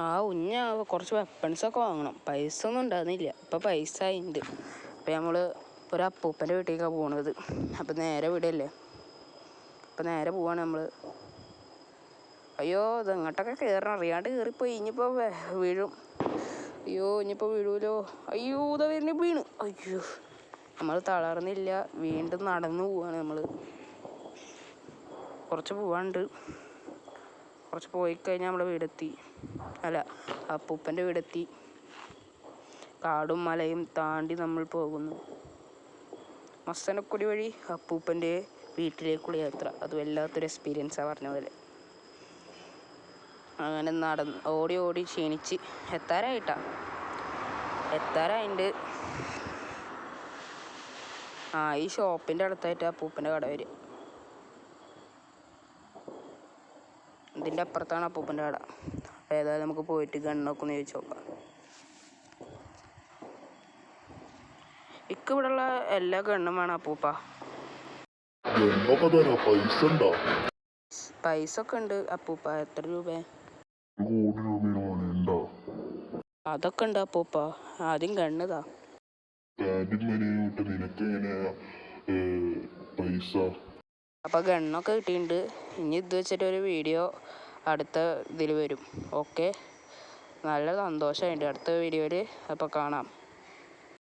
ആ ഉഞ്ഞ കുറച്ച് വെപ്പൺസൊക്കെ വാങ്ങണം. പൈസ ഒന്നും ഉണ്ടായിരുന്നില്ല, ഇപ്പം പൈസ ഉണ്ട്. അപ്പം നമ്മൾ ഒരു അപ്പൂപ്പൻ്റെ വീട്ടിലേക്കാണ് പോണത്. അപ്പം നേരെ വിടല്ലേ, അപ്പം നേരെ പോവാണ് നമ്മൾ. അയ്യോ ഇത് ഇങ്ങോട്ടൊക്കെ കയറണം, അറിയാണ്ട് കയറിപ്പോയി. ഇനിയിപ്പോൾ വീഴും. അയ്യോ ഇനിയിപ്പോൾ വീഴൂലോ. അയ്യോ ഇതാ വരുന്ന വീണ്. അയ്യോ നമ്മൾ തളർന്നില്ല, വീണ്ടും നടന്നു പോവാണ് നമ്മൾ. കുറച്ച് പോവാണ്ട്, കുറച്ച് പോയി കഴിഞ്ഞാൽ നമ്മൾ വീടെത്തി. അല്ല, അപ്പൂപ്പൻ്റെ വീടെത്തി. കാടും മലയും താണ്ടി നമ്മൾ പോകുന്നു. മസനക്കുടി വഴി അപ്പൂപ്പൻ്റെ വീട്ടിലേക്കുള്ള യാത്ര, അത് വല്ലാത്തൊരു എക്സ്പീരിയൻസാണ് പറഞ്ഞ പോലെ. അങ്ങനെ ഓടി ഓടി ക്ഷീണിച്ച് എത്താറായിട്ടുണ്ട്. ഈ ഷോപ്പിൻ്റെ അടുത്തായിട്ട് അപ്പൂപ്പൻ്റെ കട വരിക. ഇതിൻ്റെ അപ്പുറത്താണ് അപ്പൂപ്പൻ്റെ കട. ഏതായാലും നമുക്ക് പോയിട്ട് ഗണ്ണൊക്കെ ഒന്ന് ചോദിച്ചു നോക്കാം. ഇവിടെയുള്ള എല്ലാ ഗണ്ണും വേണം അപ്പൂപ്പ. പൈസ ഒക്കെ ഉണ്ട് അപ്പൂപ്പ. എത്ര രൂപ? അതൊക്കെ ഉണ്ട് അപ്പൂപ്പ. ആദ്യം ഗണ്ണുതാ. അപ്പൊ ഗണ്ണൊക്കെ കിട്ടിയിട്ടുണ്ട്. ഇനി ഇത് വെച്ചിട്ടൊരു വീഡിയോ അടുത്ത ഇതിൽ വരും. ഓക്കെ, നല്ല സന്തോഷമായിട്ട് അടുത്ത വീഡിയോയിൽ അപ്പോൾ കാണാം.